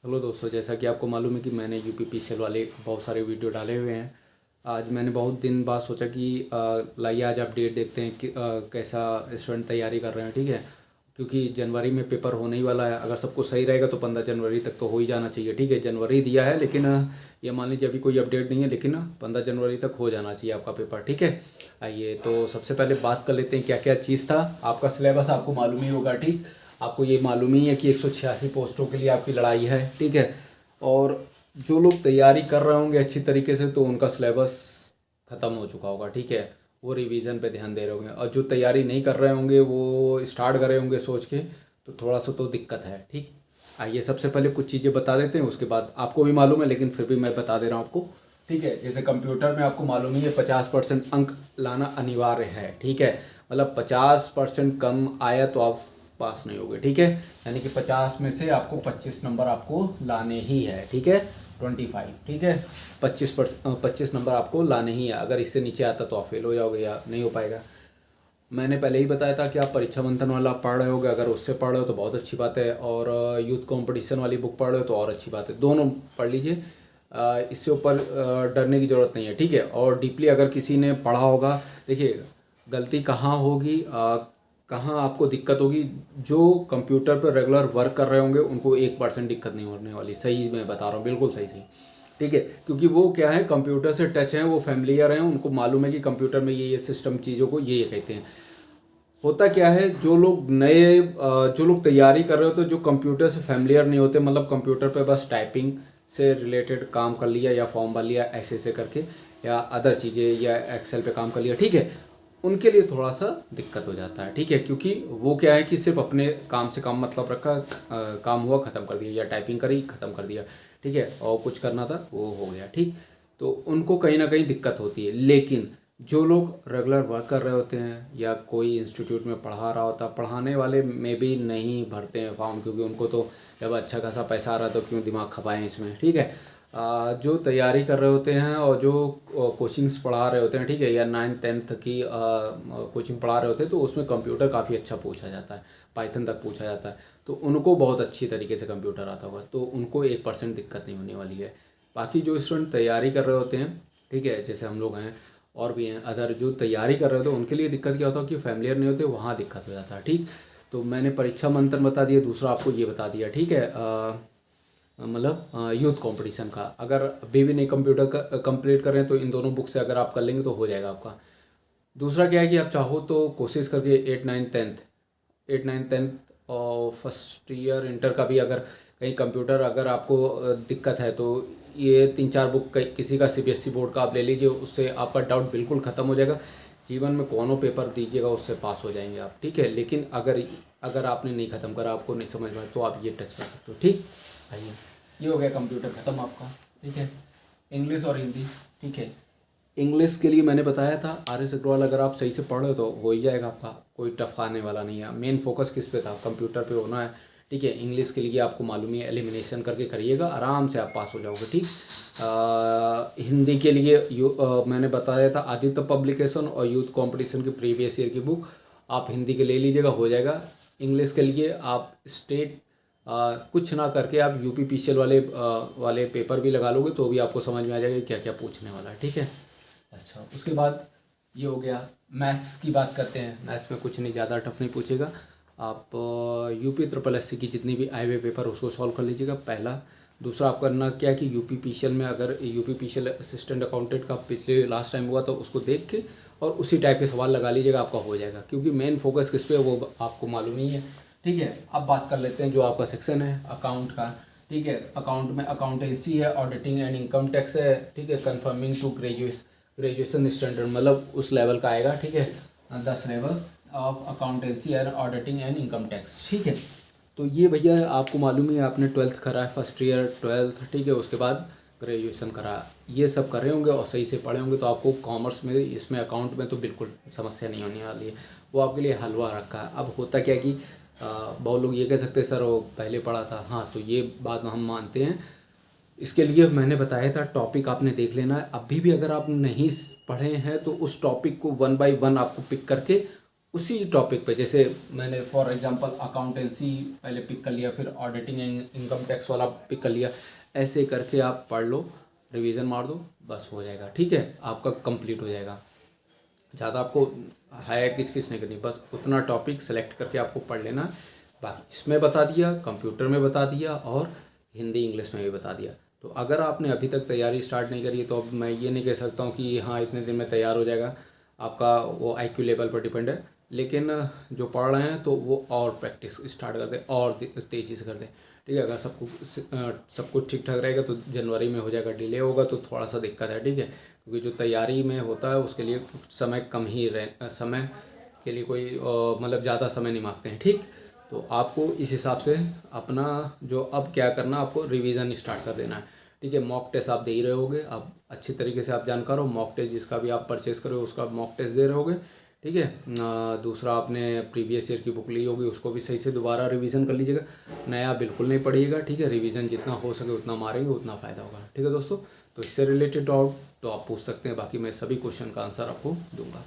Hello दोस्तों, जैसा कि आपको मालूम है कि मैंने यूपीपीसीएल वाले बहुत सारे वीडियो डाले हुए हैं। आज मैंने बहुत दिन बाद सोचा कि लाइए आज अपडेट देखते हैं कि कैसा स्टूडेंट तैयारी कर रहे हैं। ठीक है, क्योंकि जनवरी में पेपर होने ही वाला है। अगर सब कुछ सही रहेगा तो 15 जनवरी तक तो हो ही जाना चाहिए। ठीक है, जनवरी दिया है लेकिन ये मान लीजिए अभी कोई अपडेट नहीं है, लेकिन 15 जनवरी तक हो जाना चाहिए आपका पेपर। ठीक है, आइए तो सबसे पहले बात कर लेते हैं क्या क्या चीज़ था। आपका सिलेबस आपको मालूम ही होगा। ठीक, आपको ये मालूम ही है कि 186 पोस्टों के लिए आपकी लड़ाई है। ठीक है, और जो लोग तैयारी कर रहे होंगे अच्छी तरीके से तो उनका सिलेबस ख़त्म हो चुका होगा। ठीक है, वो रिवीजन पे ध्यान दे रहे होंगे, और जो तैयारी नहीं कर रहे होंगे वो स्टार्ट करे होंगे सोच के, तो थोड़ा सा तो दिक्कत है। ठीक, आइए सबसे पहले कुछ चीज़ें बता देते हैं, उसके बाद आपको भी मालूम है लेकिन फिर भी मैं बता दे रहा हूँ आपको। ठीक है, जैसे कंप्यूटर में आपको मालूम ही है 50% अंक लाना अनिवार्य है। ठीक है, मतलब 50% कम आया तो आप पास नहीं होगे। ठीक है, यानी कि 50 में से आपको 25 नंबर आपको लाने ही है। ठीक है, 25। ठीक है, 25 नंबर आपको लाने ही है। अगर इससे नीचे आता तो आप फेल हो जाओगे या नहीं हो पाएगा। मैंने पहले ही बताया था कि आप परीक्षा मंथन वाला पढ़ रहे होगे, अगर उससे पढ़ रहे हो तो बहुत अच्छी बात है, और यूथ कंपटीशन वाली बुक पढ़ रहे हो तो और अच्छी बात है। दोनों पढ़ लीजिए, इससे ऊपर डरने की ज़रूरत नहीं है। ठीक है, और डीपली अगर किसी ने पढ़ा होगा, देखिए गलती कहाँ होगी, कहाँ आपको दिक्कत होगी। जो कंप्यूटर पर रेगुलर वर्क कर रहे होंगे उनको 1% दिक्कत नहीं होने वाली। सही मैं बता रहा हूँ, बिल्कुल सही सही। ठीक है, क्योंकि वो क्या है, कंप्यूटर से टच हैं, वो फैमिलियर हैं, उनको मालूम है कि कंप्यूटर में ये सिस्टम चीज़ों को ये कहते हैं। होता क्या है, जो लोग नए जो लोग तैयारी कर रहे होते हैं, जो कंप्यूटर से फैमिलियर नहीं होते, मतलब कंप्यूटर पे बस टाइपिंग से रिलेटेड काम कर लिया या फॉर्म भर लिया ऐसे ऐसे करके, या अदर चीज़ें, या एक्सेल पे काम कर लिया। ठीक है, उनके लिए थोड़ा सा दिक्कत हो जाता है। ठीक है, क्योंकि वो क्या है कि सिर्फ अपने काम से काम मतलब रखा, काम हुआ ख़त्म कर दिया, या टाइपिंग करी ख़त्म कर दिया। ठीक है, और कुछ करना था वो हो गया। ठीक, तो उनको कहीं ना कहीं दिक्कत होती है। लेकिन जो लोग रेगुलर वर्क कर रहे होते हैं या कोई इंस्टीट्यूट में पढ़ा रहा होता, पढ़ाने वाले में भी नहीं भरते हैं फॉर्म, क्योंकि उनको तो जब अच्छा खासा पैसा आ रहा है तो क्यों दिमाग खपाएं इसमें। ठीक है, जो तैयारी कर रहे होते हैं और जो कोचिंग्स पढ़ा रहे होते हैं, ठीक है, या 9th-10th की कोचिंग पढ़ा रहे होते हैं, तो उसमें कंप्यूटर काफ़ी अच्छा पूछा जाता है, पाइथन तक पूछा जाता है, तो उनको बहुत अच्छी तरीके से कंप्यूटर आता होगा, तो उनको 1% दिक्कत नहीं होने वाली है। बाकी जो स्टूडेंट तैयारी कर रहे होते हैं, ठीक है, जैसे हम लोग हैं और भी हैं अदर, जो तैयारी कर रहे होते हैं उनके लिए दिक्कत क्या होता है कि फैमिलियर नहीं होते, वहाँ दिक्कत हो जाता है। ठीक, तो मैंने परीक्षा मंथन बता दिया, दूसरा आपको ये बता दिया। ठीक है, मतलब यूथ कंपटीशन का अगर अभी भी नहीं कंप्यूटर का कंप्लीट कर रहे हैं तो इन दोनों बुक से अगर आप कर लेंगे तो हो जाएगा आपका। दूसरा क्या है कि आप चाहो तो कोशिश करके 8 9 10 और फर्स्ट ईयर इंटर का भी, अगर कहीं कंप्यूटर अगर आपको दिक्कत है तो ये 3-4 बुक किसी का सीबीएसई बोर्ड का आप ले लीजिए, उससे आपका डाउट बिल्कुल ख़त्म हो जाएगा। जीवन में कौनों पेपर दीजिएगा उससे पास हो जाएंगे आप। ठीक है, लेकिन अगर अगर आपने नहीं ख़त्म करा, आपको नहीं समझ में आया, तो आप ये टच कर सकते हो। ठीक, आइए ये हो गया कंप्यूटर ख़त्म आपका। ठीक है, इंग्लिश और हिंदी। ठीक है, इंग्लिश के लिए मैंने बताया था आर एस अग्रवाल, अगर आप सही से पढ़ रहे हो तो हो ही जाएगा आपका, कोई टफ आने वाला नहीं है। मेन फोकस किस पे था, कंप्यूटर पे होना है। ठीक है, इंग्लिश के लिए आपको मालूम ही है, एलिमिनेशन करके करिएगा, आराम से आप पास हो जाओगे। ठीक, हिंदी के लिए मैंने बताया था आदित्य पब्लिकेशन और यूथ कंपटीशन की प्रीवियस ईयर की बुक आप हिंदी के ले लीजिएगा, हो जाएगा। इंग्लिश के लिए आप स्टेट कुछ ना करके आप यूपीपीसीएल वाले पेपर भी लगा लोगे तो भी आपको समझ में आ जाएगा क्या क्या पूछने वाला है। ठीक है, अच्छा उसके बाद ये हो गया। मैथ्स की बात करते हैं, मैथ्स में कुछ नहीं ज़्यादा टफ नहीं पूछेगा। आप यूपी ट्रिपल एससी की जितनी भी आए हुए पेपर उसको सॉल्व कर लीजिएगा, पहला। दूसरा आप करना क्या कि यूपीपीसीएल में अगर यूपीपीसीएल असिस्टेंट अकाउंटेंट का पिछले लास्ट टाइम हुआ तो उसको देख के और उसी टाइप के सवाल लगा लीजिएगा, आपका हो जाएगा, क्योंकि मेन फोकस किस पे है वो आपको मालूम ही है। ठीक है, अब बात कर लेते हैं जो आपका सेक्शन है अकाउंट का। ठीक है, अकाउंट में अकाउंटेंसी है, ऑडिटिंग एंड इनकम टैक्स है। ठीक है, कन्फर्मिंग टू ग्रेजुएशन स्टैंडर्ड, मतलब उस लेवल का आएगा। ठीक है, 10 levels of accountancy and auditing and income tax. ठीक है, तो ये भैया आपको मालूम ही है, आपने 12th करा है, फर्स्ट ईयर 12th। ठीक है, उसके बाद ग्रेजुएशन करा, ये सब कर रहे होंगे और सही से पढ़े होंगे तो आपको कॉमर्स में, इसमें अकाउंट में तो बिल्कुल समस्या नहीं होने वाली है, वो आपके लिए हलवा रखा है। अब होता क्या कि बहुत लोग ये कह सकते हैं सर वो पहले पढ़ा था, हाँ तो ये बात हम मानते हैं। इसके लिए मैंने बताया था टॉपिक आपने देख लेना है, अभी भी अगर आप नहीं पढ़े हैं तो उस टॉपिक को 1 by 1 आपको पिक करके उसी टॉपिक पे, जैसे मैंने फॉर एग्जांपल अकाउंटेंसी पहले पिक कर लिया, फिर ऑडिटिंग इनकम टैक्स वाला पिक कर लिया, ऐसे करके आप पढ़ लो, रिवीजन मार दो, बस हो जाएगा। ठीक है, आपका कंप्लीट हो जाएगा। ज़्यादा आपको है किच नहीं करनी, बस उतना टॉपिक सेलेक्ट करके आपको पढ़ लेना। बाकी इसमें बता दिया, कंप्यूटर में बता दिया और हिंदी इंग्लिश में भी बता दिया। तो अगर आपने अभी तक तैयारी स्टार्ट नहीं करी है तो अब मैं ये नहीं कह सकता हूँ कि हाँ इतने दिन में तैयार हो जाएगा, आपका वो IQ लेवल पर डिपेंड है। लेकिन जो पढ़ रहे हैं तो वो और प्रैक्टिस स्टार्ट कर दें और तेज़ी से कर दें। ठीक है, अगर सब कुछ ठीक ठाक रहेगा तो जनवरी में हो जाएगा, डिले होगा तो थोड़ा सा दिक्कत है। ठीक है, क्योंकि जो तैयारी में होता है उसके लिए समय कम ही समय के लिए कोई मतलब ज़्यादा समय नहीं मांगते हैं। ठीक, तो आपको इस हिसाब से अपना जो अब क्या करना, आपको रिवीजन स्टार्ट कर देना है। ठीक है, मॉक टेस्ट आप दे ही रहे होगे, अब अच्छी तरीके से आप जानकार हो। मॉक टेस्ट जिसका भी आप परचेज़ करो उसका मॉक टेस्ट दे रहे होगे। ठीक है, दूसरा आपने प्रीवियस ईयर की बुक ली होगी उसको भी सही से दोबारा रिवीजन कर लीजिएगा, नया बिल्कुल नहीं पढ़िएगा। ठीक है, रिवीजन जितना हो सके उतना मारेंगे उतना फ़ायदा होगा। ठीक है दोस्तों, तो इससे रिलेटेड डाउट तो आप पूछ सकते हैं, बाकी मैं सभी क्वेश्चन का आंसर आपको दूंगा।